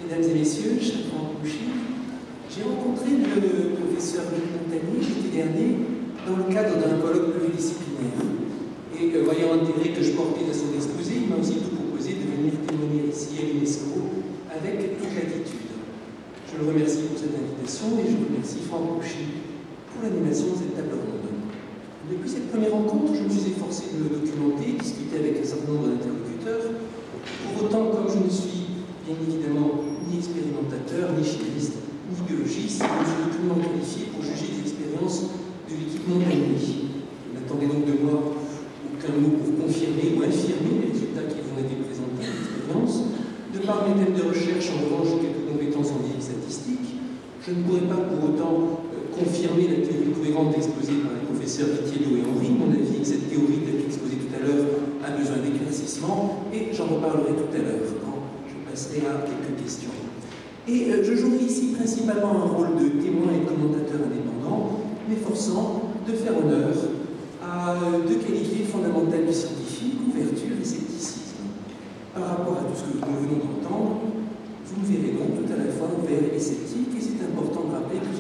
Mesdames et messieurs, cher Franck Bouchy, j'ai rencontré le professeur Luc Montagnier l'été dernier dans le cadre d'un colloque pluridisciplinaire. Et voyant l'intérêt que je portais à son exposé, il m'a aussitôt proposé de venir témoigner ici à l'UNESCO avec toute l'attitude. Je le remercie pour cette invitation et je remercie Franck Bouchy pour l'animation de cette table ronde. Depuis cette première rencontre, je me suis efforcé de me documenter, discuter avec un certain nombre d'interlocuteurs. Pour autant, comme je ne suis bien évidemment ni expérimentateur, ni chimiste, ni biologiste, je suis aucunement qualifié pour juger des expériences de l'équipe Montagnier. Je n'attendais donc de moi aucun mot pour confirmer ou infirmer les résultats qui vont être présentés à l'expérience. De par mes thèmes de recherche, en revanche, j'ai quelques compétences en physique statistique. Je ne pourrais pas pour autant confirmer la théorie cohérente exposée par les professeurs Vitiello et Henry. Mon avis, cette théorie telle qu'exposée tout à l'heure a besoin d'éclaircissement et j'en reparlerai tout à l'heure quand je passerai à quelques questions. Et je jouerai ici principalement un rôle de témoin et de commentateur indépendant, m'efforçant de faire honneur à deux qualités fondamentales du scientifique, ouverture et scepticisme. Par rapport à tout ce que nous venons d'entendre, vous me verrez donc tout à la fois ouvert et sceptique, et c'est important de rappeler que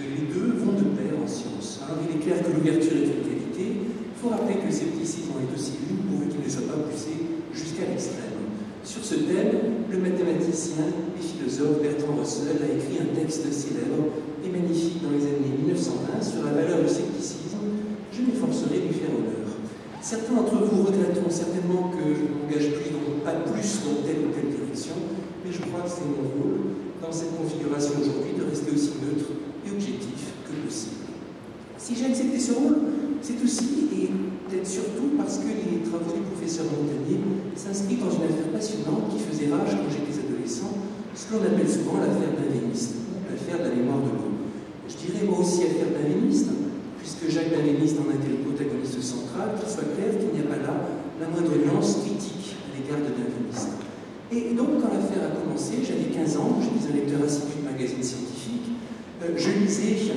les deux vont de pair en science. Alors, il est clair que l'ouverture est une qualité, il faut rappeler que le scepticisme en est aussi une, pourvu qu'il ne soit pas poussé jusqu'à l'extrême. Sur ce thème, le mathématicien et philosophe Bertrand Russell a écrit un texte célèbre et magnifique dans les années 1920 sur la valeur du scepticisme. Je m'efforcerai de lui faire honneur. Certains d'entre vous regretteront certainement que je ne m'engage pas plus dans telle ou telle direction, mais je crois que c'est mon rôle, dans cette configuration aujourd'hui, de rester aussi neutre et objectif que possible. Si j'ai accepté ce rôle, c'est aussi, et peut-être surtout, parce que les travaux du professeur Montagnier s'inscrivent dans une affaire passionnante qui faisait rage quand j'étais adolescent, ce que l'on appelle souvent l'affaire Benveniste, ou l'affaire de la mémoire de l'eau. Je dirais moi aussi affaire Benveniste, puisque Jacques Benveniste en était le protagoniste central, qu'il soit clair qu'il n'y a pas là la moindre nuance critique à l'égard de Benveniste. Et donc, quand l'affaire a commencé, j'avais 15 ans, j'étais un lecteur assidu de magazines scientifiques, je lisais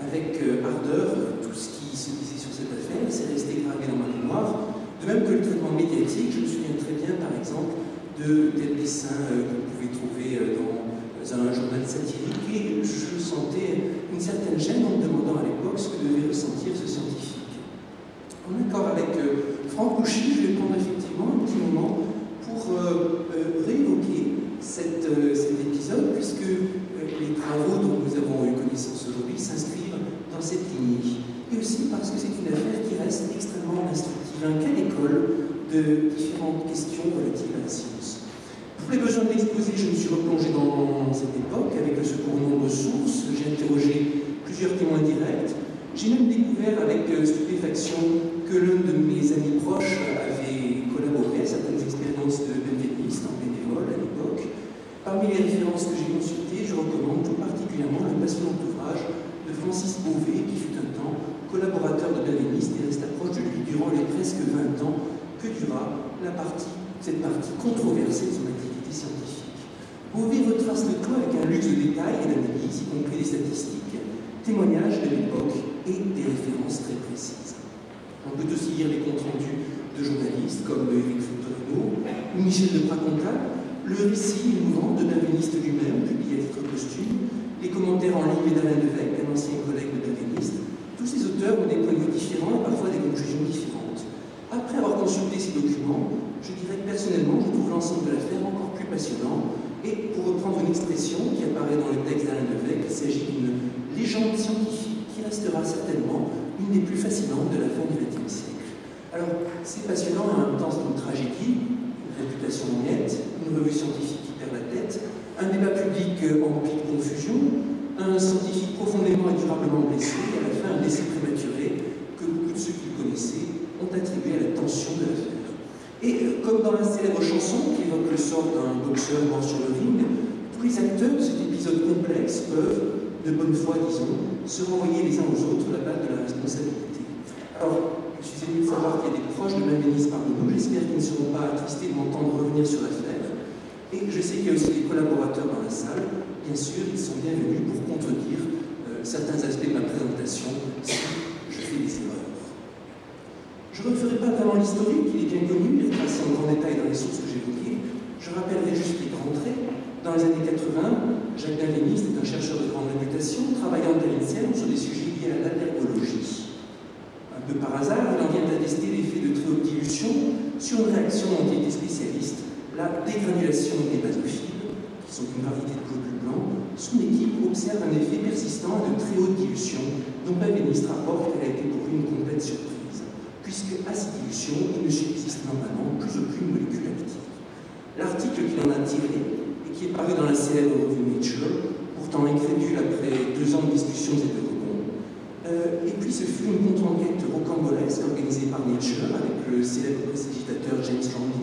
avec ardeur tout ce qui se disait sur cette affaire, c'est resté gravé dans ma mémoire, de même que le traitement médiatique. Je me souviens très bien, par exemple, des dessins que vous pouvez trouver dans un journal satirique, et je sentais une certaine gêne en me demandant à l'époque ce que devait ressentir ce scientifique. En accord avec Franck Bouchy, je vais prendre effectivement un petit moment pour réévoquer cet épisode, puisque les travaux dont nous avons eu connaissance aujourd'hui s'inscrivent dans cette lignée. Et aussi parce que c'est une affaire qui reste extrêmement instructive, un cas d'école de différentes questions relatives à la science. Pour les besoins de l'exposé, je me suis replongé dans cette époque avec le secours de nombreuses sources. J'ai interrogé plusieurs témoins directs. J'ai même découvert avec stupéfaction que l'un de mes amis proches avait collaboré à certaines expériences de Benveniste en bénévole à l'époque. Parmi les références que j'ai consultées, je recommande tout particulièrement le passionnant ouvrage de Francis Beauvais, qui fut un temps collaborateur de Benveniste et resta proche de lui durant les presque 20 ans que dura cette partie controversée de son activité scientifique. Beauvais retrace le tout avec un luxe de détails et d'analyse, y compris des statistiques, témoignages de l'époque et des références très précises. On peut aussi lire les comptes rendus de journalistes comme Éric Victorino ou Michel de Pracontal, le récit émouvant de Benveniste lui-même, publié à titre posthume, les commentaires en ligne d'Alain Levesque, un ancien collègue de Benveniste. Tous ces auteurs ont des points de vue différents et parfois des conclusions différentes. Après avoir consulté ces documents, je dirais que personnellement, je trouve l'ensemble de l'affaire encore plus passionnant. Et pour reprendre une expression qui apparaît dans le texte d'Alain Levesque, il s'agit d'une légende scientifique qui restera certainement une des plus fascinantes de la fin du XXe siècle. Alors, c'est passionnant, en même temps c'est une tragédie, une réputation muette, une revue scientifique qui perd la tête, un débat public empli de confusion, un scientifique profondément et durablement blessé, et à la fin un décès prématuré que beaucoup de ceux qui le connaissaient ont attribué à la tension de l'affaire. Et comme dans la célèbre chanson qui évoque le sort d'un boxeur mort sur le ring, tous les acteurs de cet épisode complexe peuvent, de bonne foi disons, se renvoyer les uns aux autres la balle de la responsabilité. Alors, je suis ému de savoir qu'il y a des proches de Benveniste parmi nous, j'espère qu'ils ne seront pas attristés de m'entendre revenir sur l'affaire. Et je sais qu'il y a aussi des collaborateurs dans la salle, bien sûr, ils sont bienvenus pour contredire certains aspects de ma présentation si je fais des erreurs. Je ne referai pas vraiment l'historique, il est bien connu, il est tracé en grand détail dans les sources que j'évoquais. Je rappellerai juste les grands traits. Dans les années 80, Jacques Benveniste est un chercheur de grande réputation, travaillant à l'INSERM sur des sujets liés à l'allergologie. Un peu par hasard, il en vient à tester l'effet de très haute dilution sur une réaction dont il était spécialiste, la dégranulation des basophiles, qui sont une variété de globules blancs. Son équipe observe un effet persistant de très haute dilution, dont Benveniste rapporte qu'elle a été pour lui une complète surprise, puisque à cette dilution, il ne subsiste normalement plus aucune molécule active. L'article qu'il en a tiré, et qui est paru dans la célèbre revue Nature, pourtant incrédule après 2 ans de discussions et de rebonds, et puis ce fut une contre-enquête rocambolesque organisée par Nature avec le célèbre prestidigitateur James Landy,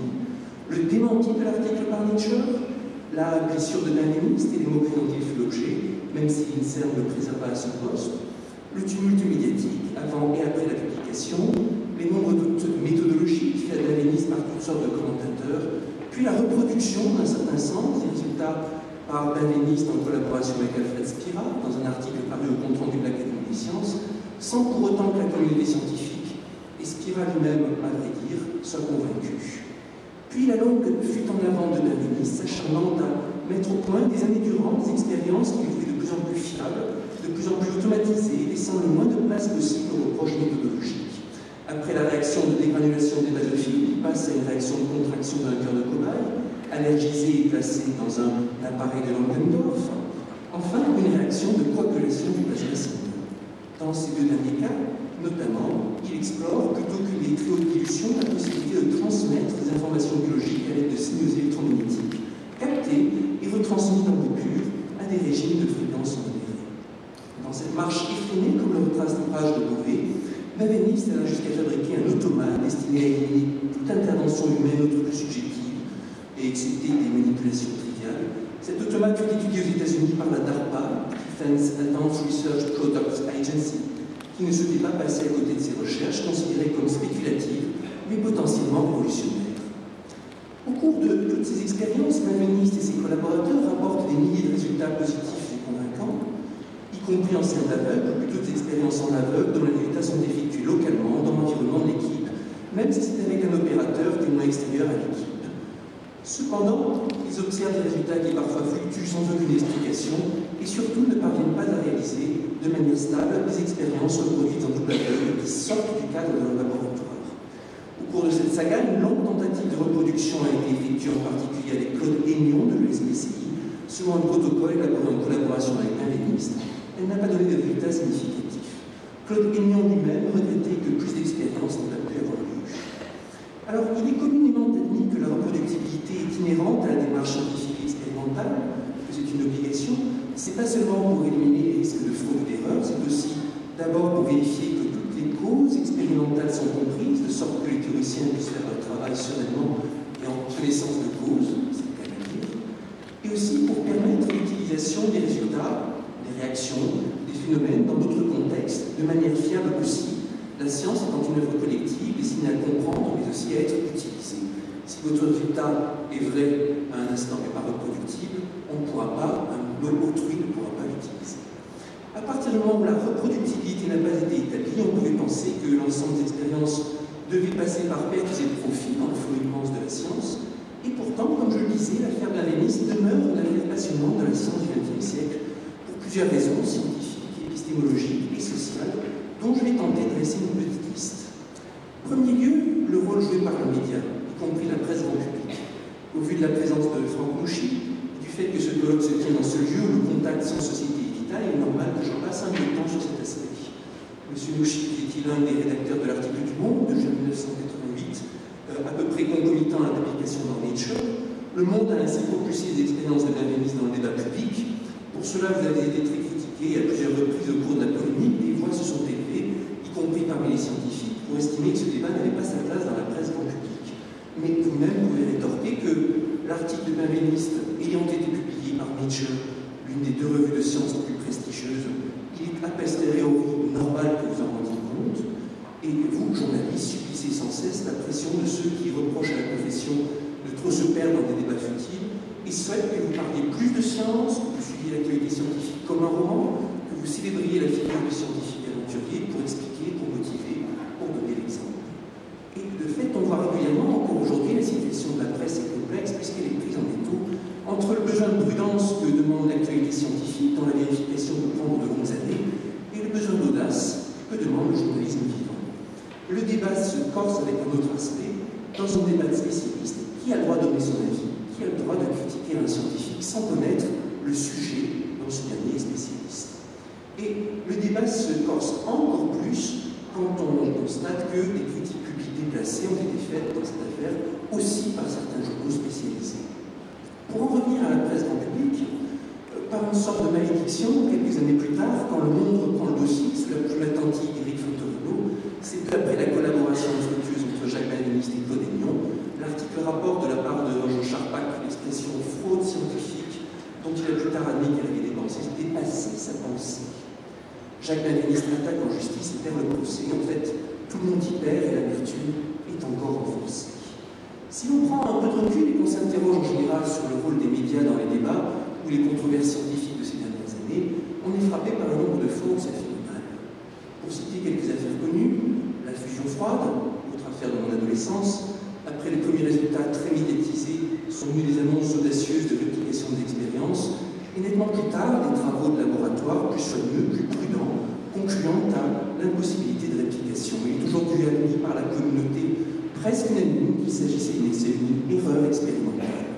le démenti de l'article par Nature, la blessure de Benveniste et les mots-clés dont il fut l'objet, même si l'INSERM le préserva à son poste, le tumulte médiatique avant et après la publication, les nombreux doutes méthodologiques faits à Benveniste par toutes sortes de commentateurs, puis la reproduction, d'un certain sens, des résultats par Benveniste en collaboration avec Alfred Spira, dans un article paru au compte-rendu de l'Académie des sciences, sans pour autant que la communauté scientifique, et Spira lui-même, à vrai dire, soit convaincu. Puis la longue fuite en avant de Benveniste, s'acharnant à mettre au point des années durant des expériences qu'il voulait de plus en plus fiables, de plus en plus automatisées, laissant le moins de place possible aux reproches méthodologiques. Après la réaction de dégranulation des basophiles, il passe à une réaction de contraction d'un cœur de cobaye, allergisé et placé dans un appareil de Langendorf. Enfin, une réaction de coagulation du plasma sanguin. Dans ces 2 derniers cas, notamment, il explore, plutôt qu'une des très hautes dilutions, la possibilité de transmettre des informations biologiques à l'aide de signaux électromagnétiques, captés et retransmis dans le pur à des régimes de fréquence modérés. Dans cette marche effrénée, comme le retrace l'ouvrage de Beauvais, Benveniste alla jusqu'à fabriquer un automate destiné à éliminer toute intervention humaine autre que subjective et excepté des manipulations triviales. Cet automate fut étudié aux États-Unis par la DARPA, Defense Advanced Research Products Agency, qui ne souhaitait pas passer à côté de ses recherches, considérées comme spéculatives, mais potentiellement révolutionnaires. Au cours de toutes ces expériences, Benveniste et ses collaborateurs rapportent des milliers de résultats positifs et convaincants, y compris en scène d'aveugle, ou plutôt des expériences en aveugle dont les résultats sont effectués localement dans l'environnement de l'équipe, même si c'est avec un opérateur témoin extérieur à l'équipe. Cependant, ils observent des résultats qui parfois fluctuent sans aucune explication et surtout ne parviennent pas à réaliser de manière stable des expériences reproduites en double aveugle qui sortent du cadre de leur laboratoire. Au cours de cette saga, une longue tentative de reproduction a été effectuée en particulier avec Claude Aignon de l'USPCI, selon un protocole élaboré en collaboration avec Benveniste. Elle n'a pas donné de résultats significatifs. Claude Aignon lui-même regrettait que plus d'expériences n'aient pas pu avoir lieu. Alors, il est communément admis que la reproductibilité est inhérente à la démarche scientifique et expérimentale, que c'est une obligation. C'est pas seulement pour éliminer les risques de fraude ou d'erreur, c'est aussi d'abord pour vérifier que toutes les causes expérimentales sont comprises, de sorte que les théoriciens puissent faire leur travail sereinement et en connaissance de cause, c'est le cas de dire, et aussi pour permettre l'utilisation des résultats, des réactions, des phénomènes dans d'autres contextes, de manière fiable aussi, la science étant une œuvre collective destinée à comprendre mais aussi à être utilisée. Si votre résultat est vrai à un instant mais pas reproductible, on ne pourra pas, autrui ne pourra pas l'utiliser. À partir du moment où la reproductibilité n'a pas été établie, on pouvait penser que l'ensemble des expériences devait passer par pertes et profits dans le flot immense de la science. Et pourtant, comme je le disais, l'affaire Benveniste demeure une affaire passionnante de la science du XXe siècle pour plusieurs raisons scientifiques, épistémologiques et sociales, dont je vais tenter de dresser une petite liste. En premier lieu, le rôle joué par le média, y compris la presse grand public. Au vu de la présence de Franck Mouchy, et du fait que ce colloque se tient dans ce lieu où le contact sans société est vital, il est normal que j'en passe un peu de temps sur cet aspect. M. Mouchy était l'un des rédacteurs de l'article du Monde de juin 1988, à peu près concomitant à la publication dans Nature. Le Monde a ainsi propulsé les expériences de Benveniste dans le débat public. Pour cela, vous avez été très critiqué à plusieurs reprises au cours de la polémique. Des voix se sont élevées, y compris parmi les scientifiques, pour estimer que ce débat n'avait pas sa place dans la presse grand public. Mais vous-même pouvez rétorquer que l'article de Benveniste ayant été publié par Nature, l'une des 2 revues de sciences les plus prestigieuses, il est a posteriori normal que vous en rendiez compte, et que vous, journalistes, subissez sans cesse la pression de ceux qui reprochent à la profession de trop se perdre dans des débats futiles et souhaitent que vous parliez plus de science, que vous suiviez l'actualité scientifique comme un roman, que vous célébriez la figure du scientifique aventurier pour expliquer, pour motiver, pour donner l'exemple. Et de fait, on voit régulièrement, encore aujourd'hui, la situation de la presse est complexe puisqu'elle est prise en étau entre le besoin de prudence que demande l'actualité scientifique dont la vérification peut prendre de longues années et le besoin d'audace que demande le journalisme vivant. Le débat se corse avec un autre aspect, dans un débat de spécialistes, qui a le droit de donner son avis, qui a le droit de critiquer un scientifique sans connaître le sujet dont ce dernier est spécialiste. Et le débat se corse encore plus quand on constate que des critiques publiques déplacées ont été faites dans cette affaire aussi par certains journaux spécialisés. Pour en revenir à la presse grand public, par une sorte de malédiction, quelques années plus tard, quand Le Monde reprend le dossier sous la plume attentive d'Éric Fotorino, c'est peu après la collaboration fructueuse entre Jacques Benveniste et Claude Aignan, l'article rapporte de la part de Jean Charpak l'expression fraude scientifique dont il a plus tard admis qu'elle avait dépensé, dépassé sa pensée. Jacques Benveniste attaque en justice et perd le procès. En fait, tout le monde y perd et l'amertume est encore renforcée. Si l'on prend un peu de recul et qu'on s'interroge en général sur le rôle des médias dans les débats ou les controverses scientifiques de ces dernières années, on est frappé par un nombre de fausses affaires. Pour citer quelques affaires connues, la fusion froide, autre affaire de mon adolescence, après les premiers résultats très médiatisés, sont venues des annonces audacieuses de réplication des expériences, et nettement plus tard, des travaux de laboratoire plus soigneux, plus prudents, concluant à l'impossibilité de réplication. Il est aujourd'hui admis par la communauté presque unanime qu'il s'agissait d'une erreur expérimentale.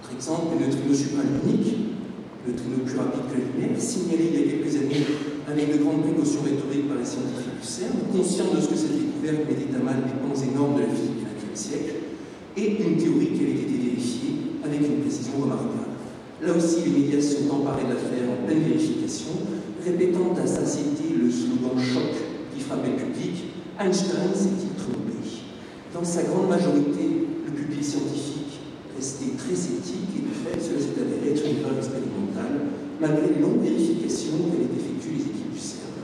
Par exemple, le neutrino supraluminique, le neutrino plus rapide que la lumière, signalé il y a quelques années avec de grandes précautions rhétoriques par les scientifiques du CERN, conscients de ce que cette découverte mettait à mal des pans énormes de la physique du XXe siècle, et une théorie qui avait été vérifiée avec une précision remarquable. Là aussi, les médias se sont emparés de l'affaire en pleine vérification, répétant à satiété le slogan choc qui frappait le public « Einstein s'est-il trompé ?» Dans sa grande majorité, le public scientifique restait très sceptique et de fait, cela s'est avéré être une erreur expérimentale, malgré les longues vérifications qu'avaient effectuées les équipes du CERN.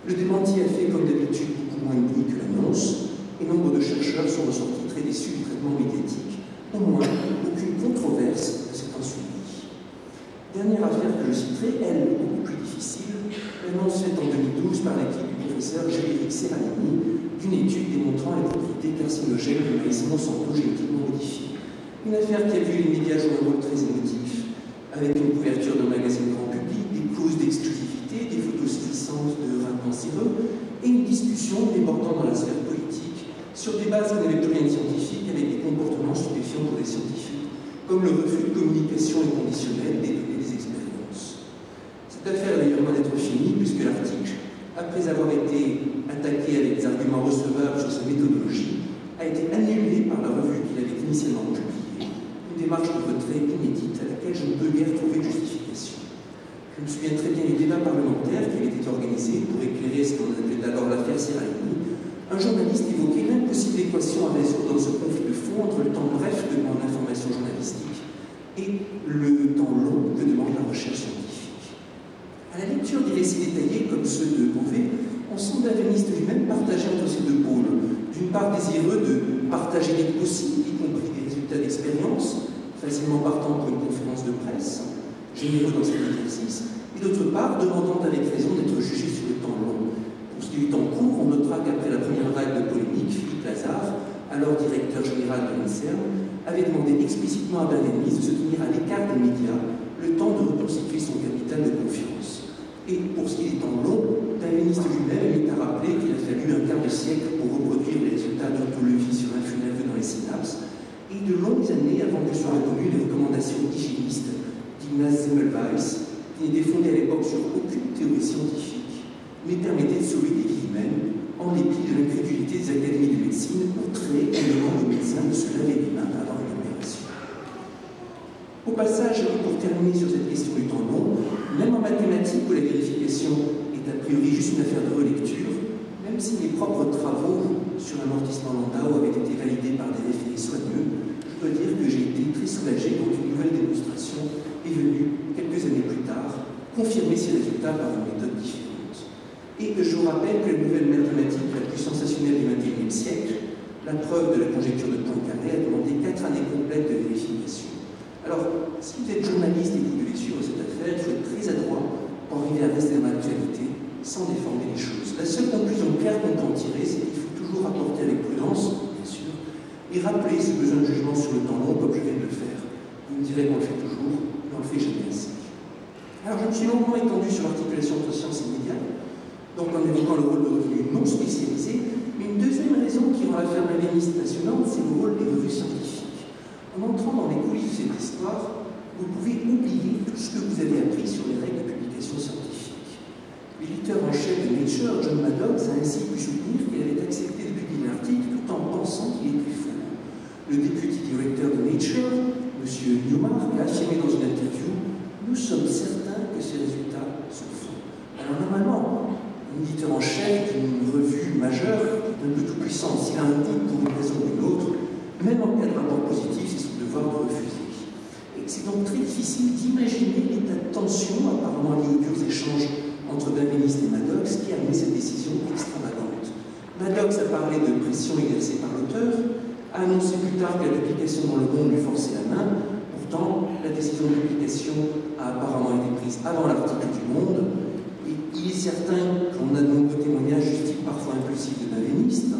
Le démenti a fait, comme d'habitude, beaucoup moins de bruit que l'annonce, et nombre de chercheurs sont ressortis très déçus du traitement médiatique. Au moins, aucune controverse ne s'est ensuivie. Dernière affaire que je citerai, elle, beaucoup plus difficile, l'annonce faite en 2012 par l'équipe du professeur Géric Serralini d'une étude démontrant les propriétés carcinogènes du maïs Monsanto génétiquement modifié. Une affaire qui a vu les médias jouer un rôle très émotif, avec une couverture d'un magazine grand public, des clauses d'exclusivité, des photos saisissantes de reins cancéreux, et une discussion débordant dans la sphère politique sur des bases qui n'avaient plus rien de scientifique, avec des comportements stupéfiants pour les scientifiques, comme le refus de communication inconditionnelle des données des expériences. Cette affaire est d'ailleurs loin d'être finie, puisque l'article, après avoir été attaqué avec des arguments recevables sur sa méthodologie, a été annulé par la revue qu'il avait initialement publiée, une démarche de retrait inédite à laquelle je ne peux guère trouver de justification. Je me souviens très bien du débat parlementaire qui avait été organisé pour éclairer ce qu'on appelait d'abord l'affaire Serralini. Un journaliste évoquait l'impossible équation à résoudre dans ce conflit de fond entre le temps bref que demande l'information journalistique et le temps long que demande la recherche scientifique. À la lecture des récits détaillés comme ceux de Beauvais, on sent Benveniste lui-même partagé entre ces deux pôles. D'une part désireux de partager les possibles, y compris des résultats d'expérience, facilement partant pour une conférence de presse, généreux dans cet exercice, et d'autre part demandant avec raison d'être jugé sur le temps long. Pour ce qui est du temps court, on notera qu'après la première vague de polémique, Philippe Lazare, alors directeur général de l'INSERM, avait demandé explicitement à Benveniste de se tenir à l'écart des médias le temps de reconstituer son capital de confiance. Et pour ce qui est du temps long, Benveniste lui-même est à rappeler qu'il a fallu un quart de siècle pour reproduire les résultats d'ontologie sur un funèbre dans les synapses, et de longues années avant que soient reconnues les recommandations hygiénistes d'Ignaz Semmelweis, qui n'étaient fondées à l'époque sur aucune théorie scientifique, mais permettaient de sauver des vies humaines en dépit de l'incrédulité des académies de médecine, outrées en demandant aux médecins de se laver les mains avant une opération. Au passage, pour terminer sur cette question du temps long, même en mathématiques où la vérification est a priori juste une affaire de relecture, même si mes propres travaux sur l'amortissement Landau avaient été validés par des référés soigneux, je dois dire que j'ai été très soulagé quand une nouvelle démonstration est venue quelques années plus tard, confirmer ces résultats par une méthode différente. Et je vous rappelle que la nouvelle mathématique la plus sensationnelle du XXIe siècle, la preuve de la conjecture de Poincaré, a demandé 4 années complètes de vérification. Alors, si vous êtes journaliste et que vous devez suivre cette affaire, il faut être très adroit pour arriver à rester dans l'actualité sans déformer les choses. La seule conclusion claire qu'on peut en tirer, c'est qu'il faut toujours apporter avec prudence, bien sûr, et rappeler ce besoin de jugement sur le temps long comme je viens de le faire. Vous me direz qu'on le fait toujours, mais on le fait jamais assez. Alors je me suis longuement étendu sur l'articulation entre sciences et médias, donc en évoquant le rôle de revues non spécialisées, mais une deuxième raison qui rend l'affaire maléniste passionnante, c'est le rôle des revues scientifiques. En entrant dans les coulisses de cette histoire, vous pouvez oublier tout ce que vous avez appris sur les règles de publication scientifique. L'éditeur en chef de Nature, John Maddox, a ainsi pu soutenir qu'il avait accepté de publier l'article tout en pensant qu'il était faux. Le député directeur de Nature, M. Newmark, a affirmé dans une interview « Nous sommes certains que ces résultats sont faux ». Alors normalement, un éditeur en chef d'une revue majeure, d'un peu tout puissant, s'il a un doute pour une raison ou une autre, même en cas de rapport positif, c'est son devoir de refuser. Et c'est donc très difficile d'imaginer l'état de tension apparemment lié aux durs échanges entre Benveniste et Maddox qui a amené cette décision extravagante. Maddox a parlé de pression exercée par l'auteur, a annoncé plus tard que la publication dans Le Monde lui forçait la main. Pourtant, la décision de publication a apparemment été prise avant l'article du Monde. Et il est certain qu'on a de nombreux témoignages justifiés parfois impulsifs de Benveniste,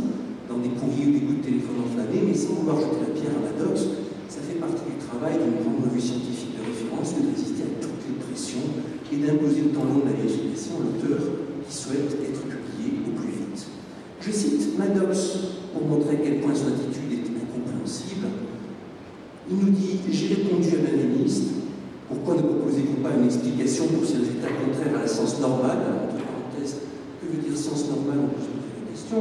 dans des courriers ou des coups de téléphone enflammés, mais sans vouloir jeter la pierre à Maddox, ça fait partie du travail d'une grande revue scientifique de référence que de résister à toutes les pressions et d'imposer le temps long de la vérification à l'auteur qui souhaite être publié au plus vite. Je cite Maddox pour montrer à quel point son attitude est incompréhensible. Il nous dit « J'ai répondu à Benveniste. Pourquoi ne proposez-vous pas une explication pour ces résultats contraires à la science normale ?» Alors, entre parenthèses, que veut dire science normale? On peut se poser la question.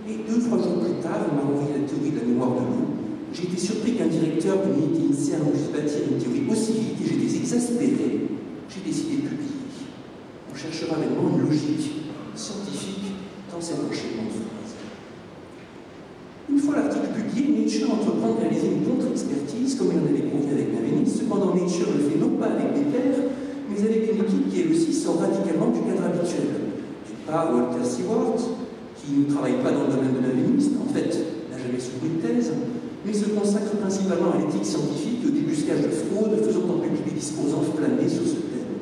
Et 2-3 jours plus tard, il m'a envoyé la théorie de la mémoire de l'eau. J'ai été surpris qu'un directeur de l'unité INSERM puisse bâtir une théorie aussi vite et j'étais exaspéré. J'ai décidé de publier. On cherchera maintenant une logique scientifique dans cet enchaînement de phrases. Une fois l'article publié, Nature entreprend de réaliser une contre-expertise, comme il en avait convenu avec Benveniste. Cependant, Nature le fait non pas avec des pairs, mais avec une équipe qui, elle aussi, sort radicalement du cadre habituel. D'une part, Walter Seward, qui ne travaille pas dans le domaine de Benveniste, en fait, n'a jamais soutenu de thèse, mais se consacre principalement à l'éthique scientifique et au débuscage de fraude, faisant en public des discours enflammés sur ce thème.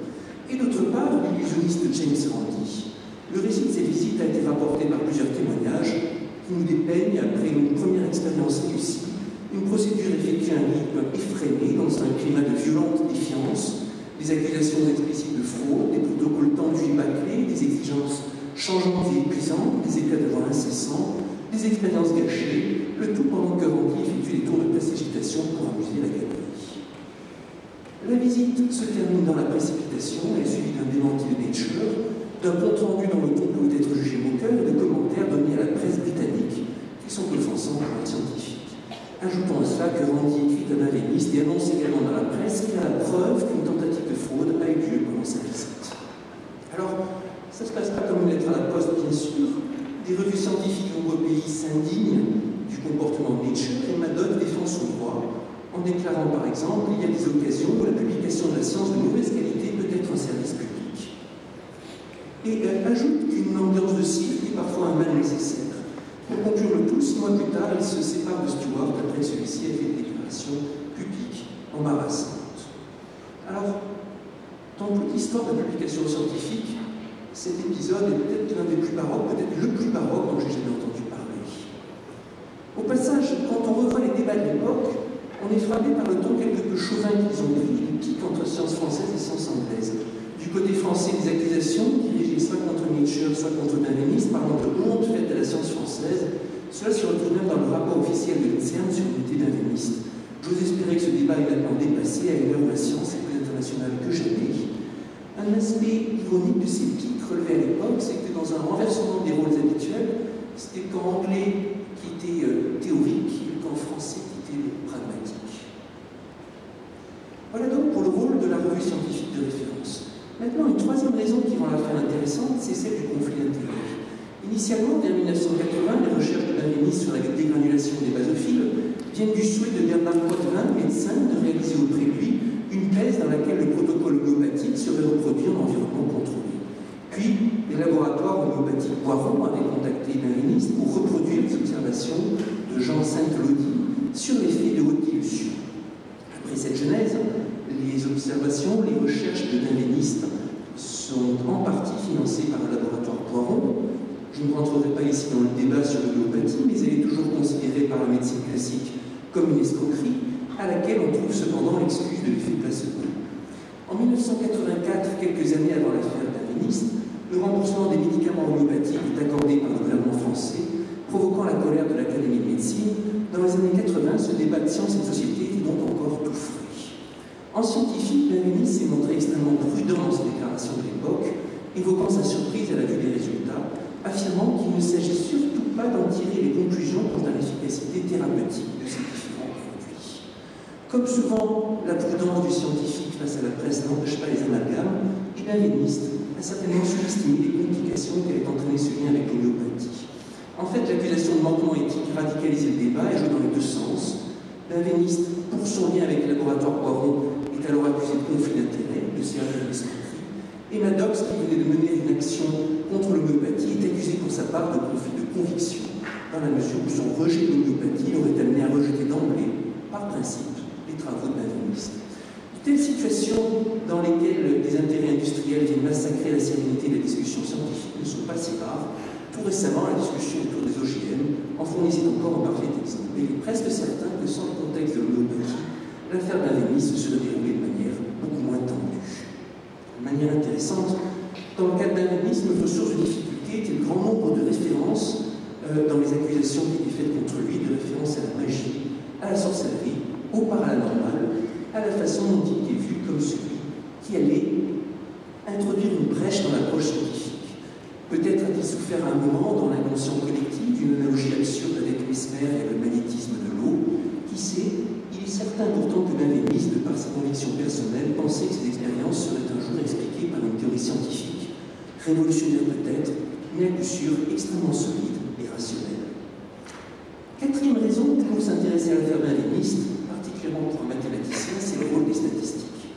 Et d'autre part, l'illusionniste James Randi. Le récit de cette visite a été rapporté par plusieurs témoignages qui nous dépeignent, après une première expérience réussie, une procédure effectuée à un rythme effréné dans un climat de violente défiance, des accusations explicites de fraude, des protocoles tendus et bâclés, des exigences changeantes et épuisantes, des éclats de voix incessants, des expériences gâchées, le tout pendant que Randi effectue des tours de prestigitation pour amuser la galerie. La visite se termine dans la précipitation et est suivie d'un démenti de Nature, d'un compte-rendu dans le ton peut être jugé moqueur et de commentaires donnés à la presse britannique qui sont offensants pour un scientifique. Ajoutons à cela que Randi écrit à Benveniste et annonce également dans la presse qu'il a la preuve qu'une tentative de fraude a eu lieu pendant sa visite. Alors, ça ne se passe pas comme une lettre à la poste, bien sûr. Des revues scientifiques de nombreux pays s'indignent du comportement de Nature et Maddox défend son droit en déclarant par exemple qu'il y a des occasions où la publication de la science de mauvaise qualité peut être un service public. Et elle ajoute qu'une ambiance de cirque est parfois un mal nécessaire. Pour conclure le tout, 6 mois plus tard, il se sépare de Stewart après celui-ci a fait une déclaration publique embarrassante. Alors, dans toute l'histoire de la publication scientifique, cet épisode est peut-être l'un des plus baroques, peut-être le plus baroque dont j'ai jamais entendu parler. Au passage, quand on revoit les débats de l'époque, on est frappé par le ton quelque peu chauvin qu'ils ont pris, une pique entre sciences françaises et sciences anglaises. Du côté français, des accusations dirigées soit contre Nature, soit contre Benveniste, parlant de honte faite à la science française. Cela se retrouve même dans le rapport officiel de l'INSERM sur l'unité Benveniste. J'ose espérer que ce débat est maintenant dépassé à une heure où la science est plus internationale que jamais. Un aspect ironique de ces piques relevés à l'époque, c'est que dans un renversement des rôles habituels, c'était le camp anglais qui était théorique et le camp français qui était pragmatique. Voilà donc pour le rôle de la revue scientifique de référence. Maintenant, une troisième raison qui rend l'affaire intéressante, c'est celle du conflit d'intérêts. Initialement, vers 1980, les recherches de Benveniste sur la dégranulation des basophiles viennent du souhait de Bernard Potvin, médecin, de réaliser auprès de lui une thèse dans laquelle le protocole homéopathique serait reproduit en environnement contrôlé. Puis, les laboratoires homéopathiques Poiron avaient contacté Benveniste pour reproduire les observations de Jean Saint-Claudie sur l'effet de haute dilution. Après cette genèse, les observations, les recherches de Benveniste sont en partie financées par le laboratoire Poiron. Je ne rentrerai pas ici dans le débat sur l'homéopathie, mais elle est toujours considérée par la médecine classique comme une escroquerie, à laquelle on trouve cependant l'excuse de l'effet placebo. En 1984, quelques années avant l'affaire Benveniste, le remboursement des médicaments homéopathiques est accordé par le gouvernement français, provoquant la colère de l'Académie de médecine. Dans les années 80, ce débat de science et de société était donc encore tout frais. En scientifique, Benveniste s'est montré extrêmement prudent dans ses déclarations de l'époque, évoquant sa surprise à la vue des résultats, affirmant qu'il ne s'agit surtout pas d'en tirer les conclusions quant à l'efficacité thérapeutique de ces différents produits. Comme souvent, la prudence du scientifique face à la presse n'empêche pas les amalgames, et Benveniste a certainement sous-estimé les complications qu'avait entraîné ce lien avec l'homéopathie. En fait, l'accusation de manquement éthique radicalisait le débat et jouait dans les deux sens. Benveniste, pour son lien avec le laboratoire Poiron, est alors accusé de conflit d'intérêts, de service de l'escroquerie, et Maddox, qui venait de mener une action contre l'homéopathie, est accusé pour sa part de conflit de conviction, dans la mesure où son rejet de l'homéopathie l'aurait amené à rejeter d'emblée, par principe, les travaux de Benveniste. De telles situations dans lesquelles des intérêts industriels viennent massacrer la sérénité de la discussion scientifique ne sont pas si rares. Tout récemment, la discussion autour des OGM en fournissait encore un parfait exemple. Il est presque certain que sans le contexte de l'homéopathie, l'affaire Benveniste se serait déroulée de manière beaucoup moins tendue. De manière intéressante, dans le cas de Benveniste, notre source de difficulté était le grand nombre de références dans les accusations qui étaient faites contre lui, de références à la magie, à la sorcellerie, au paranormal, à la façon dont il était vu comme celui qui allait introduire une brèche dans l'approche scientifique. Peut-être a-t-il souffert à un moment dans l'inconscient collectif d'une analogie absurde avec Mesmer et le magnétisme de l'eau. Qui sait, il est certain pourtant que Benveniste, de par sa conviction personnelle, pensait que ces expériences seraient un jour expliquées par une théorie scientifique, révolutionnaire peut-être, mais à coup sûr extrêmement solide et rationnelle. Quatrième raison pour s'intéresser à l'affaire Benveniste, particulièrement pour un mathématicien, c'est le rôle des statistiques.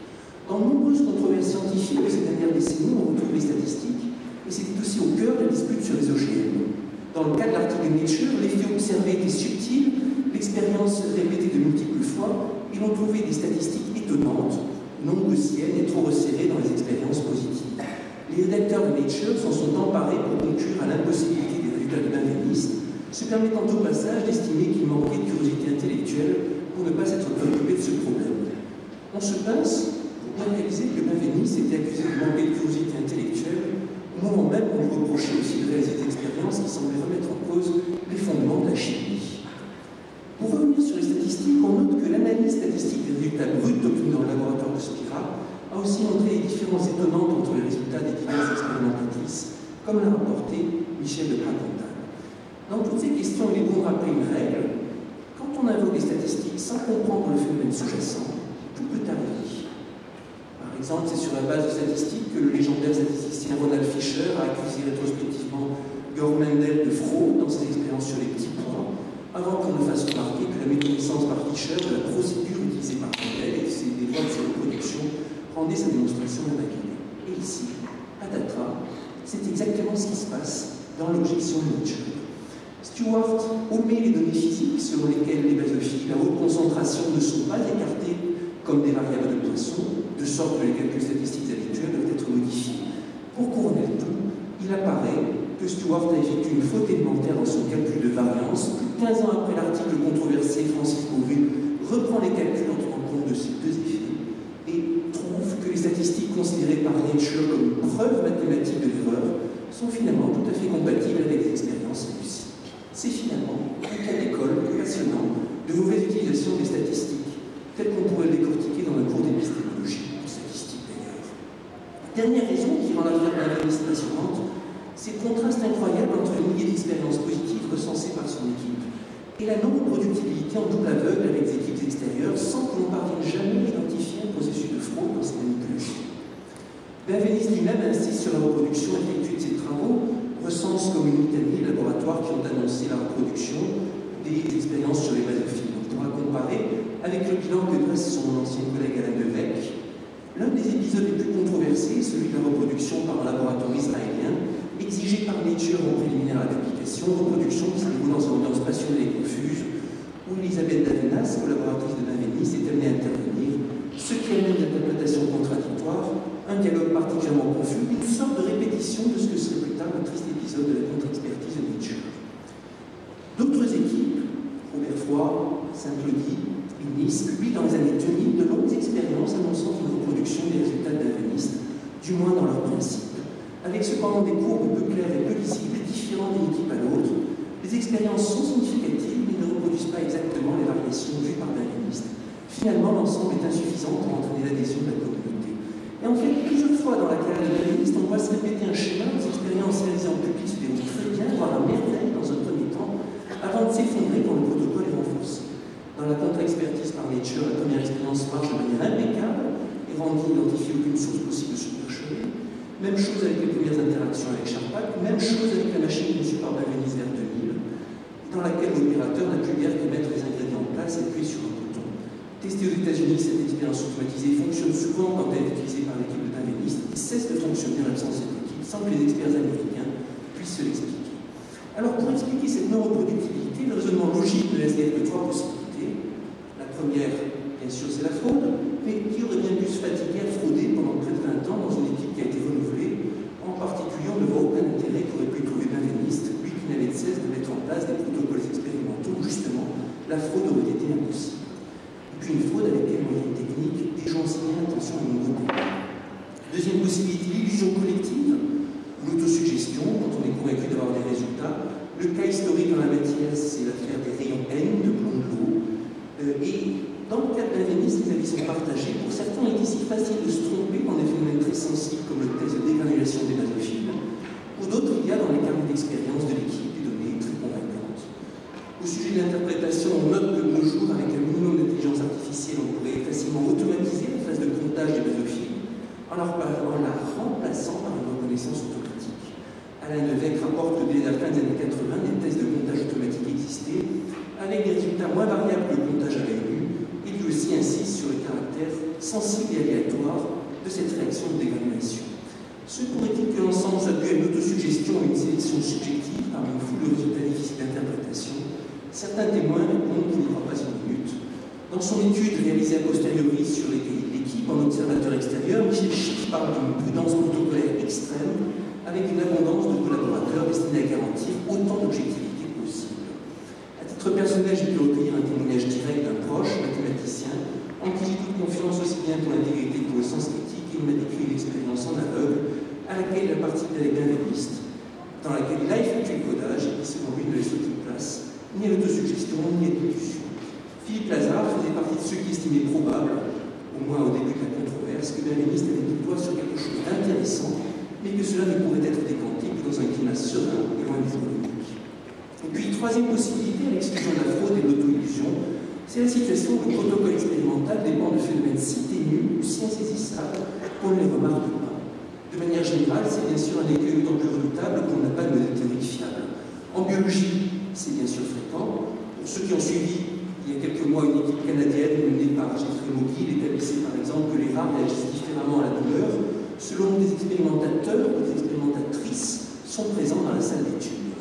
Dans de nombreuses controverses scientifiques de ces dernières décennies, on retrouve les statistiques, et c'était aussi au cœur de la dispute sur les OGM. Dans le cas de l'article Nature, l'effet observé était subtil, l'expérience répétée de multiples fois, et l'on trouvait des statistiques étonnantes, non gaussiennes et trop resserrées dans les expériences positives. Les rédacteurs de Nature s'en sont emparés pour conclure à l'impossibilité des résultats de Benveniste, se permettant au passage d'estimer qu'il manquait de curiosité intellectuelle pour ne pas s'être préoccupé de ce problème. On se pince pour bien réaliser que Benveniste était accusé de manquer de curiosité intellectuelle au moment même où on lui reprochait aussi de réaliser des expériences qui semblaient remettre en cause les fondements de la chimie. Pour revenir sur les statistiques, on note que l'analyse statistique des résultats bruts obtenus dans le laboratoire de Spira a aussi montré des différences étonnantes entre les résultats des diverses expérimentatrices, comme l'a rapporté Michel de Printemps. Dans toutes ces questions, il est bon de rappeler une règle. Quand on invoque des statistiques sans comprendre le phénomène sous-jacent, tout peut arriver. Par exemple, c'est sur la base de statistiques que le légendaire statisticien Ronald Fisher a accusé rétrospectivement Georg Mendel de fraude dans ses expériences sur les petits points, avant qu'on ne fasse remarquer que la méconnaissance par Fisher de la procédure utilisée par Mendel et des voies de ses reproductions rendait sa démonstration immaculée. Et ici, patatras, c'est exactement ce qui se passe dans l'objection de Nature. Stewart omet les données physiques selon lesquelles les basophiles à haute concentration ne sont pas écartées comme des variables de Poisson, de sorte que les calculs statistiques habituels doivent être modifiés. Pour couronner le tout, il apparaît que Stewart a effectué une faute élémentaire dans son calcul de variance. Plus de 15 ans après l'article controversé, Francis Beauvais reprend les calculs en tenant compte de ces deux effets et trouve que les statistiques considérées par Nature comme une preuve mathématique de l'erreur sont finalement tout à fait compatibles avec des expériences réussies. C'est finalement un cas d'école passionnant de mauvaise utilisation des statistiques, tel qu'on pourrait le décortiquer dans le cours d'épistémologie, de statistique d'ailleurs. Dernière raison qui rend l'affaire Benveniste passionnante, c'est le contraste incroyable entre les milliers d'expériences positives recensées par son équipe et la non-reproductibilité en double aveugle avec des équipes extérieures sans que l'on parvienne jamais à identifier un processus de fraude dans ces manipulations. Benveniste lui-même insiste sur la reproduction effectuée de ses travaux, recense comme une litanie les laboratoires qui ont annoncé la reproduction des expériences sur les basophiles. On pourra comparer avec le bilan que dresse son ancien collègue Alain Devecq. L'un des épisodes les plus controversés, celui de la reproduction par un laboratoire israélien, exigé par Nature en préliminaire à la publication, reproduction qui se déroule dans une ambiance passionnée et confuse, où Elisabeth Davenas, collaboratrice de Benveniste, est amenée à intervenir, ce qui amène d'interprétations contradictoires, un dialogue particulièrement confus, une sorte de répétition de ce que serait plus tard le triste épisode de la contre-expertise de Nature. D'autres équipes, Robert Foy, Saint-Claudy, Nice publie dans les années 2000 de longues expériences annonçant une reproduction des résultats de Benveniste, du moins dans leur principe, avec cependant des courbes peu claires et peu lisibles, différentes d'une équipe à l'autre. Les expériences sont significatives, mais ne reproduisent pas exactement les variations vues par Benveniste. Finalement, l'ensemble est insuffisant pour entraîner l'adhésion de la communauté. Et en fait, plusieurs fois dans la carrière de Benveniste, on voit se répéter un schéma où les expériences réalisées en public se déroulent très bien, voire à merveille dans un premier temps, avant de s'effondrer quand le protocole est renforcé. Dans la contre-expertise par Nature, la première expérience marche de manière impeccable et Randy n'identifie aucune source possible de supercherie. Même chose avec les premières interactions avec Charpak, même chose avec la machine conçue par Benveniste vers 2000, dans laquelle l'opérateur n'a plus guère qu'à mettre les ingrédients en place et appuyer sur un bouton. Testée aux États-Unis, cette expérience automatisée fonctionne souvent quand elle est utilisée par l'équipe de Benveniste et cesse de fonctionner en l'absence de cette équipe sans que les experts américains puissent se l'expliquer. Alors, pour expliquer cette non-reproductibilité, le raisonnement logique de SDF de trois possibilités. La première, bien sûr, c'est la fraude, mais qui aurait bien pu se fatiguer à frauder pendant près de 20 ans dans une équipe qui a été renouvelée. En particulier, on ne voit aucun intérêt qu'aurait pu trouver Benveniste, lui qui n'avait de cesse de mettre en place des protocoles expérimentaux où justement la fraude aurait été impossible. Et puis une fraude avec quels moyens techniques, des gens enseignés attention à une nouveauté. Deuxième possibilité, l'illusion collective, l'autosuggestion, quand on est convaincu d'avoir des résultats. Le cas historique en la matière, c'est l'affaire des rayons N de Blondelot. Et dans le cas de Benveniste, les avis sont partagés. Pour certains, il est ici facile de se tromper dans des phénomènes très sensibles comme le test de dégranulation des basophiles. Pour d'autres, il y a dans les carnets d'expérience de l'équipe des données très convaincantes. Au sujet de l'interprétation, on note que de nos jours, avec un minimum d'intelligence artificielle, on pourrait facilement automatiser la phase de comptage des basophiles en la remplaçant par une reconnaissance automatique. Alain Levesque rapporte que dès la fin des années 80, des tests de comptage automatique existaient, avec des résultats moins variables que le comptage à l'œil nu. Il lui aussi insiste sur le caractère sensible et aléatoire de cette réaction de dégranulation. Se pourrait-il que l'ensemble soit dû à une autosuggestion et une sélection subjective parmi une foule de résultats difficiles d'interprétation? Certains témoins répondent qu'il n'y croient pas une minute. Dans son étude réalisée a posteriori sur les cahiers de l'équipe en observateur extérieur, Michel Schiff parle d'une prudence protocolaire extrême avec une abondance de collaborateurs destinés à garantir autant d'objectivité possible. À titre personnel, j'ai pu recueillir un témoignage direct d'un proche, mathématicien, en qui j'ai toute confiance aussi bien pour l'intégrité que pour le sens critique. Il m'a décrit une expérience en aveugle à laquelle il a participé avec Benveniste, dans laquelle il a effectué le codage et qui, selon lui, ne laisse aucune place ni à l'autosuggestion ni à l'intuition. Philippe Lazare faisait partie de ceux qui estimaient probable, au moins au début de la controverse, que Benveniste avait mis le doigt sur quelque chose d'intéressant, mais que cela ne pourrait être décanté que dans un climat serein et loin des polémiques. Et puis, troisième possibilité, à l'exclusion de la fraude et de l'auto-illusion, c'est la situation où le protocole expérimental dépend de phénomènes si ténus ou si insaisissables qu'on ne les remarque pas. De manière générale, c'est bien sûr un écueil d'autant plus redoutable qu'on n'a pas de modèle théorique fiable. En biologie, c'est bien sûr fréquent. Pour ceux qui ont suivi il y a quelques mois une équipe canadienne menée par Jeffrey Mogil établissait par exemple que les rats réagissent différemment à la douleur selon des expérimentateurs ou des expérimentatrices sont présents dans la salle d'études.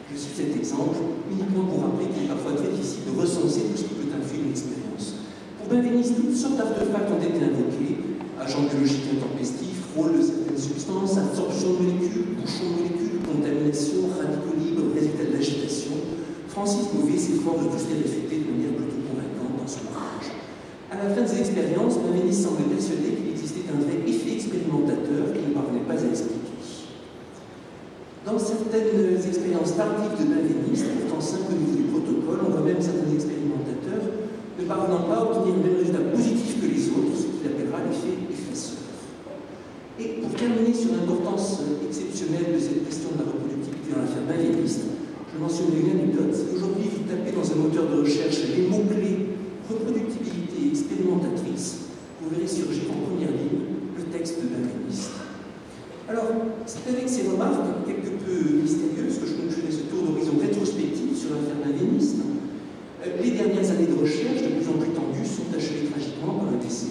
Je cite cet exemple uniquement pour rappeler qu'il est parfois très difficile de recenser tout ce qui peut influer une expérience. Pour Benveniste, toutes sortes d'artefacts ont été invoqués, agents biologiques intempestifs, rôle de certaines substances, absorption de molécules, bouchons de molécules, contamination, radicaux libres, résultats de l'agitation. Francis Bouvet s'efforce de tous les réfuter de manière plutôt convaincante dans son ouvrage. À la fin de ces expériences, Benveniste semble persuadé qu'il existait un vrai effet expérimentateur qu'il ne parvenait pas à expliquer. Dans certaines expériences tardives de Benveniste, pourtant simples au niveau du protocole, on voit même certains expérimentateurs ne parvenant pas à obtenir le même résultat positif que les autres, ce qu'il appellera l'effet effaceur. Et pour terminer sur l'importance exceptionnelle de cette question de la reproductibilité dans l'affaire Benveniste, je mentionnerai une anecdote. Aujourd'hui, vous tapez dans un moteur de recherche les mots-clés reproductibilité et expérimentatrice, vous verrez surgir en première ligne le texte de Benveniste. Alors, c'est avec ces remarques quelque peu mystérieuses que je conclurai ce tour d'horizon rétrospectif sur l'affaire Benveniste. Les dernières années de recherche, de plus en plus tendues, sont achevées tragiquement par le décès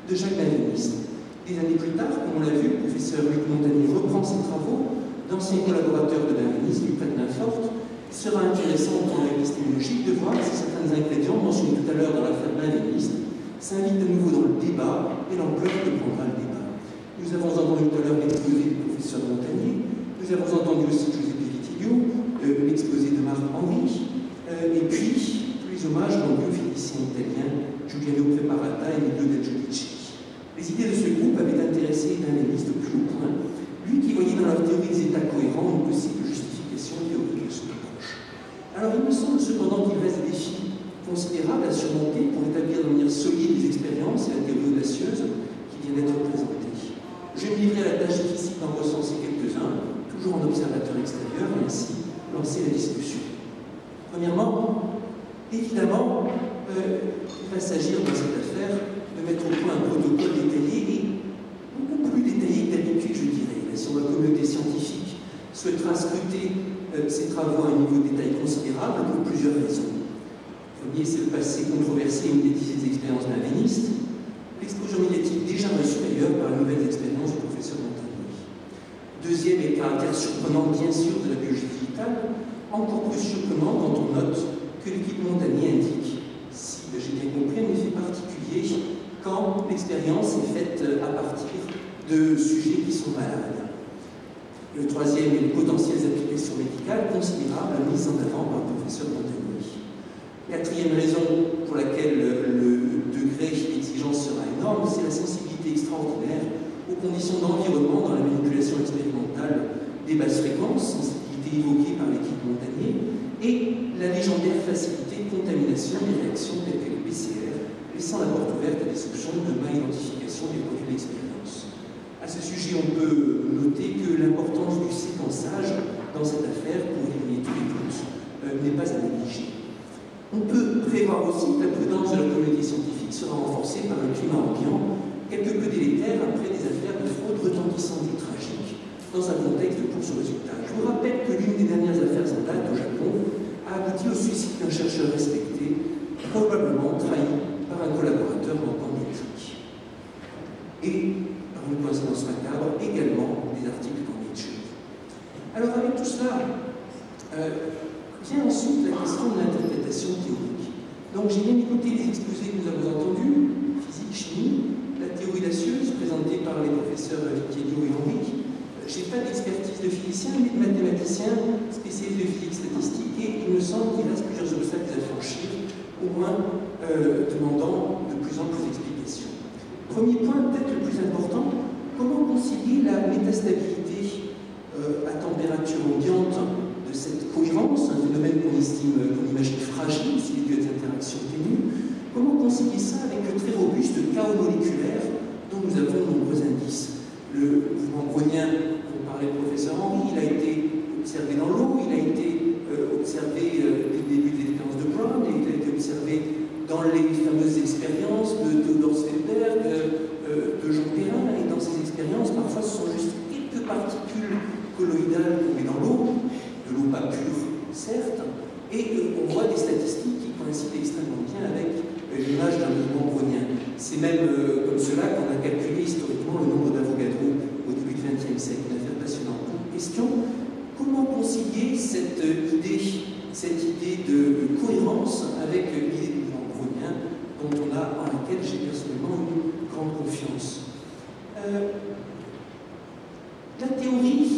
de Jacques Benveniste. Des années plus tard, comme on l'a vu, le professeur Luc Montagnier reprend ses travaux. D'anciens collaborateurs de Benveniste lui prêtent main forte. Il sera intéressant au point de vue épistémologique de voir si certains ingrédients mentionnés tout à l'heure dans l'affaire Benveniste s'invitent de nouveau dans le débat et l'ampleur que prendra le débat. Nous avons entendu tout à l'heure l'exposé du professeur Montagnier, nous avons entendu aussi Giuseppe Vitiglio, l'exposé de Marc Henry, et puis les hommages dans le biophysique. physiciens italiens Giuliano Preparata et Emilio Del Giudici. Les idées de ce groupe avaient intéressé un analyste au plus haut point, lui qui voyait dans leur théorie des états cohérents une possible justification théorique de ce approche. Alors il me semble cependant qu'il reste des défis considérables à surmonter pour établir de manière solide les expériences et la théorie audacieuse qui vient d'être présentée. Je vais me livrer à la tâche difficile d'en recenser quelques-uns, toujours en observateur extérieur, et ainsi lancer la discussion. Premièrement, évidemment, il va s'agir dans cette affaire de mettre au point un protocole détaillé et beaucoup plus détaillé que d'habitude, je dirais. Si la communauté scientifique souhaitera scruter ces travaux à un niveau de détail considérable pour plusieurs raisons. Le premier, c'est le passé controversé et médiatisé des expériences benvenistes, l'explosion médiatique déjà reçue d'ailleurs par les nouvelles expériences du professeur Montagnier. Deuxième, est le caractère surprenant, bien sûr, de la biologie digitale, encore plus surprenant quand on note que l'équipe Montagnier indique, si j'ai bien compris, un effet particulier quand l'expérience est faite à partir de sujets qui sont malades. Le troisième est les potentielles applications médicales considérables mises en avant par le professeur Montagnier. Quatrième raison pour laquelle le degré d'exigence sera énorme, c'est la sensibilité extraordinaire aux conditions d'environnement dans la manipulation expérimentale des basses fréquences, sensibilité évoquée par l'équipe Montagnier, et la légendaire facilité de contamination des réactions telles que les PCR, laissant la porte ouverte à des soupçons de mal-identification des produits d'expérience. À ce sujet, on peut noter que l'importance du séquençage dans cette affaire, pour éliminer tous les doutes, n'est pas à négliger. On peut prévoir aussi que la prudence de la communauté scientifique sera renforcée par un climat ambiant quelque peu délétère après des affaires de fraude retentissantes et tragiques dans un contexte de course au résultat. Je vous rappelle que l'une des dernières affaires en date au Japon a abouti au suicide d'un chercheur respecté, probablement trahi par un collaborateur manquant d'éthique. Et, par une coïncidence macabre, également des articles dans Nature. Alors avec tout cela, vient ensuite la question de l'interprétation théorique. Donc j'ai bien écouté les exposés que nous avons entendus, physique, chimie, la théorie dacieuse présentée par les professeurs Vicchiello et Henry. Je n'ai pas d'expertise de physicien, mais de mathématicien spécialisé de physique statistique, et il me semble qu'il reste plusieurs obstacles à franchir, au moins demandant de plus en plus d'explications. Premier point, peut-être le plus important, comment concilier la métastabilité à température ambiante de cette cohérence, un phénomène qu'on imagine fragile s'il y a des interactions ténues, comment concilier ça avec le très robuste chaos moléculaire dont nous avons de nombreux indices. Le mouvement brownien dont parlait le professeur Henry, il a été observé dans l'eau, il a été observé dès le début des expériences de Brown, et il a été observé dans les fameuses expériences de Theodor Svedberg, de Jean Perrin, et dans ces expériences, parfois ce sont juste quelques particules colloïdales tombées dans l'eau, de l'eau pas pure, certes, et on voit des statistiques qui coïncident extrêmement bien avec l'image d'un mouvement brownien. C'est même comme cela qu'on a calculé historiquement le nombre d'Avogadro au début du XXe siècle, une affaire passionnante. Donc, question, comment concilier cette idée de cohérence avec l'idée du mouvement brownien en laquelle j'ai personnellement une grande confiance. La théorie,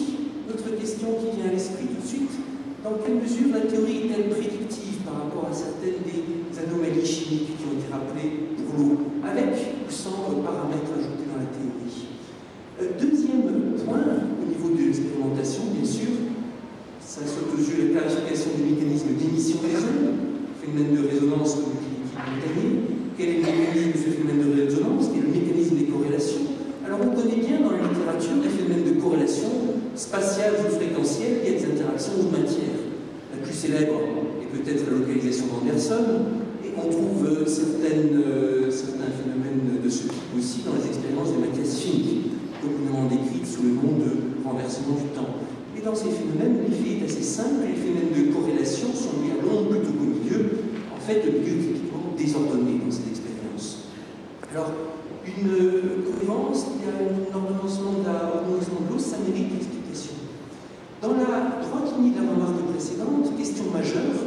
notre question qui vient à l'esprit tout de suite, dans quelle mesure la théorie est-elle prédictive par rapport à certaines des anomalies chimiques qui ont été rappelées pour l'eau, avec ou sans paramètres ajoutés dans la théorie. Deuxième point, au niveau de l'expérimentation, bien sûr, ça saute aux yeux la clarification du mécanisme d'émission des ondes, phénomène de résonance comme l'équipe Montagnier. Quel est le mécanisme de ce phénomène de résonance? Quel est le mécanisme des corrélations? Alors on connaît bien dans la littérature des phénomènes de corrélation spatiale ou fréquentielle liés à des interactions de matière. La plus célèbre est peut-être la localisation d'Anderson, et on trouve certains phénomènes de ce type aussi dans les expériences de Mathias Fink, communément décrites sous le nom de renversement du temps. Et dans ces phénomènes, l'effet est assez simple, les phénomènes de corrélation sont liés à l'onde plutôt qu'au milieu, en fait le milieu est typiquement désordonné dans cette expérience. Alors, une cohérence, il y a un ordonnancement de l'eau, ça mérite explication. Dans la droite ligne de la remarque précédente, question majeure,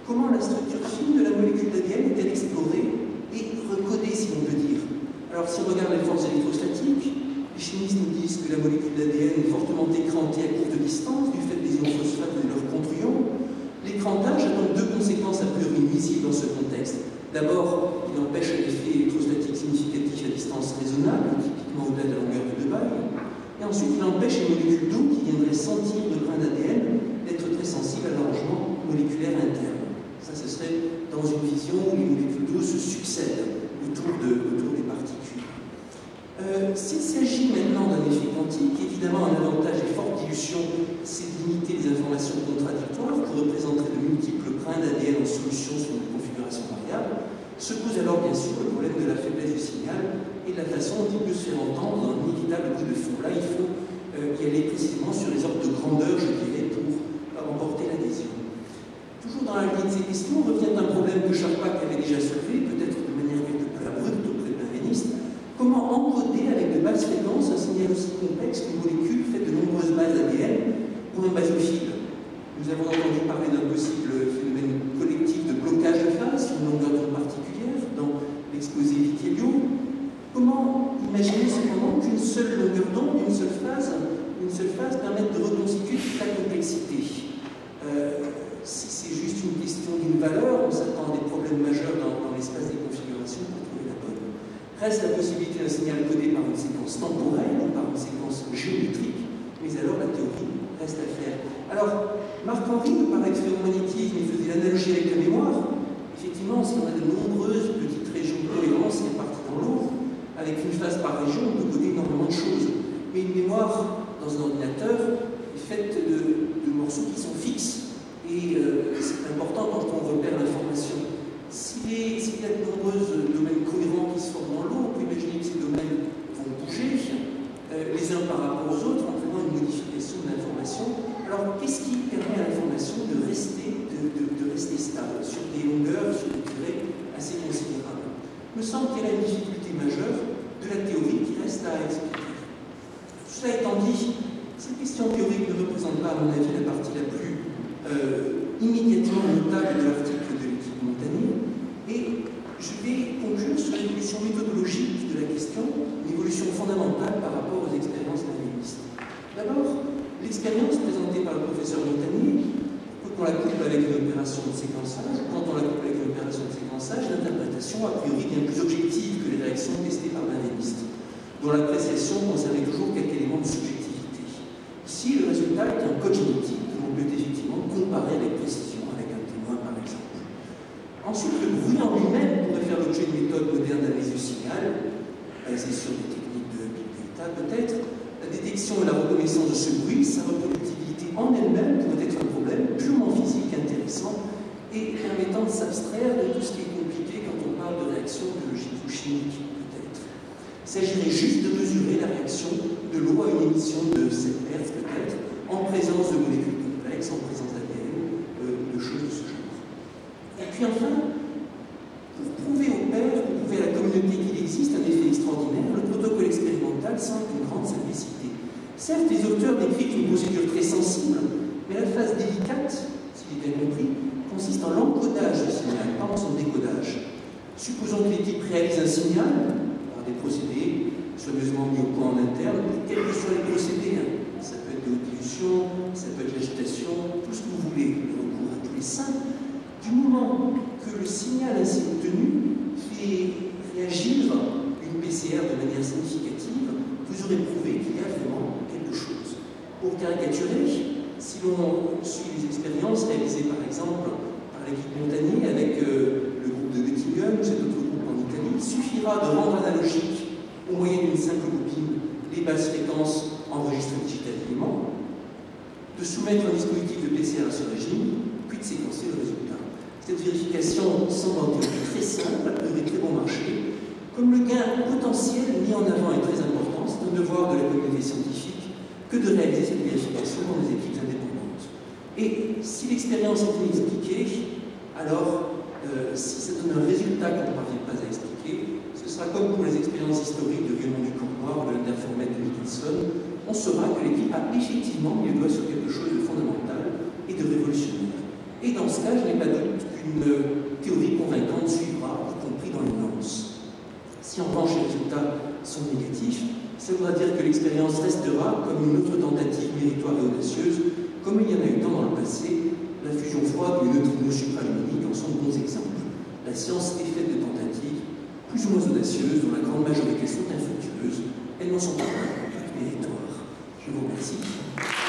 comment la structure fine de la molécule d'ADN est-elle explorée et recodée, si l'on peut dire? Alors, si on regarde les forces électrostatiques, les chimistes nous disent que la molécule d'ADN est fortement écrantée à courte distance du fait des ions phosphates et de leurs contre-ions. L'écrantage a donc deux conséquences a priori nuisibles dans ce contexte. D'abord, il empêche un effet électrostatique significatif à distance raisonnable, typiquement au-delà de la longueur de Debye. Et ensuite, il empêche les molécules d'eau qui viendraient sentir le grain d'ADN d'être très sensibles à l'arrangement moléculaire interne. Ça, ce serait dans une vision où les molécules d'eau se succèdent autour des particules. S'il s'agit maintenant d'un effet quantique, évidemment, un avantage et forte dilution, c'est de limiter les informations contradictoires qui représenteraient de multiples grains d'ADN en solution sur une configuration variable. Se pose alors bien sûr le problème de la faiblesse du signal et de la façon dont il peut se faire entendre dans un inévitable bruit de fond. Là, il faut y aller précisément sur les ordres de grandeur, je dirais, pour remporter l'adhésion. Toujours dans la ligne de ces questions, on revient d'un problème que Charpak avait déjà soulevé, peut-être de manière quelque peu abrupte auprès de benveniste. Comment encoder avec de basses fréquences un signal aussi complexe qu'une molécule faite de nombreuses bases ADN ou un basophile? Nous avons entendu parler d'un possible phénomène collectif de blocage de phase sur une longueur d'onde particulière dans l'exposé Vitelio. Comment imaginer cependant qu'une seule longueur d'onde, une seule phase permette de reconstituer toute la complexité? Si c'est juste une question d'une valeur, on s'attend à des problèmes majeurs dans l'espace des configurations pour trouver la bonne. Reste la possibilité d'un signal codé par une séquence temporelle ou par une séquence géométrique, mais alors la théorie reste à faire. Alors, Marc-Henri, de par l'expéromagnétisme, il faisait l'analogie avec la mémoire. Effectivement, si on a de nombreuses petites régions de cohérence réparties dans l'autre, avec une phase par région, on peut coder énormément de choses. Mais une mémoire dans un ordinateur est faite de morceaux qui sont fixes. Et c'est important quand on repère l'information. S'il y a de nombreux domaines cohérents qui se forment dans l'eau, on peut imaginer que ces domaines vont bouger les uns par rapport aux autres, entraînant une modification de l'information. Alors, qu'est-ce qui permet à l'information de rester stable sur des longueurs, sur des durées assez considérables? Il me semble qu'il y a une difficulté majeure de la théorie qui reste à expliquer. Cela étant dit, cette question théorique ne représente pas, à mon avis, la partie la plus immédiatement notable de l'article de l'équipe Montagnier, et je vais conclure sur l'évolution méthodologique de la question, une évolution fondamentale par rapport aux expériences benvenistes. D'abord, l'expérience présentée par le professeur Montagnier, quand on la couple avec une opération de séquençage, quand on la couple avec une opération de séquençage, l'interprétation a priori bien plus objective que les réactions testées par benveniste, dont l'appréciation conservait toujours quelques éléments de subjectivité. Ici, le résultat est un code génétique que l'on peut effectivement comparer avec précision avec un témoin, par exemple. Ensuite, le bruit en lui-même pourrait faire l'objet d'une méthode moderne d'analyse du signal, basée sur des techniques de big data peut-être. La détection et la reconnaissance de ce bruit, sa reproductibilité en elle-même pourrait être un problème purement physique intéressant et permettant de s'abstraire de tout ce qui est compliqué quand on parle de réaction biologique ou chimique, peut-être. Il s'agirait juste de mesurer la réaction de l'eau à une émission de cette perte, peut-être, en présence de molécules complexes, en présence d'ADN, de choses de ce genre. Et puis enfin, pour prouver au père, pour prouver à la communauté qu'il existe un effet extraordinaire, le protocole expérimental semble d'une grande simplicité. Certes, les auteurs décrivent une procédure très sensible, mais la phase délicate, si j'ai bien compris, consiste en l'encodage du signal, pas en son décodage. Supposons que l'équipe réalise un signal par des procédés soigneusement mis au point en interne, quels que soient les procédés, ça peut être de haute dilution, ça peut être l'agitation, tout ce que vous voulez, le recours à tous les simples. Du moment que le signal ainsi obtenu fait réagir une PCR de manière significative, vous aurez prouvé qu'il y a vraiment quelque chose. Pour caricaturer, si l'on suit les expériences réalisées par exemple par l'équipe Montagnier avec le groupe de Göttingen ou cet autre groupe en Italie, il suffira de rendre analogique au moyen d'une simple bobine les basses fréquences enregistrées digitalement, de soumettre un dispositif de PCR à ce régime, puis de séquencer le résultat. Cette vérification semble en théorie très simple, a priori très bon marché. Comme le gain potentiel mis en avant est très important, c'est un devoir de la communauté scientifique que de réaliser cette vérification dans des équipes indépendantes. Et si l'expérience est inexpliquée, alors si ça donne un résultat qu'on ne parvient pas à expliquer, ce sera comme pour les expériences historiques de Guénon du Cornoir ou de l'interféromètre de Michelson, on saura que l'équipe a effectivement mis le doigt sur quelque chose de fondamental et de révolutionnaire. Et dans ce cas, je n'ai pas doute qu'une théorie convaincante suivra, y compris dans les nuances. Si en revanche les résultats sont négatifs, ça voudra dire que l'expérience restera comme une autre tentative méritoire et audacieuse, comme il y en a eu tant dans le passé. La fusion froide et le neutrino supraluminique en sont de bons exemples. La science est faite de audacieuses, dont la grande majorité sont infructueuses. Elles n'en sont pas moins méritoire. Je vous remercie.